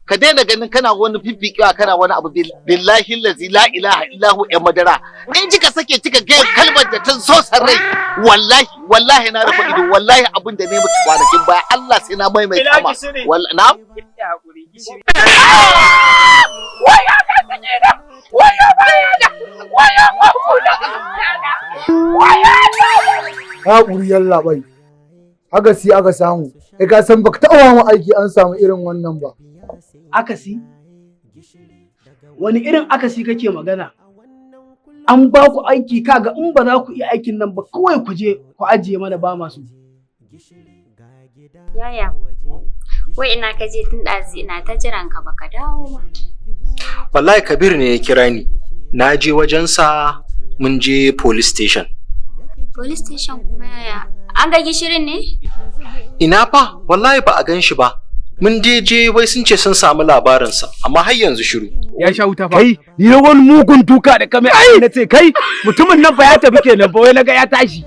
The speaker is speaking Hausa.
ka daina ganin kana wani fiffiƙewa kana wani abu billahi allazi la ilaha illa hu ya madara in kika sake kika ga kalmar da tun so rai wallahi na rufe ido wallahi abin da ne mutu kwanakin baya Allah sai na maimaita ma wallahi na haƙuri yalla bai akasi aka samu kai ka san baka taɓa mu aiki an samu irin wannan ba. Akasi? Wani irin akasi kake magana? An ba ku aiki kaga in ba za ku iya aikin nan ba kawai ku je ku ajiye mana ba masu. Yaya, wai ina ka je tun ɗazi ina ta jiran ka baka dawo ba. Wallahi Kabir ne ya kira ni. Na je wajensa mun je police station. Police station kuma yaya? An ga gishirin ne? Ina fa, wallahi ba a gan shi ba. Mun je wai sun ce sun samu labarinsa, amma har yanzu shiru. Ya sha wuta fa. Kai, ni wani mugun duka da kame na ce kai mutumin nan ba ya tafi kenan ba wai naga ya tashi.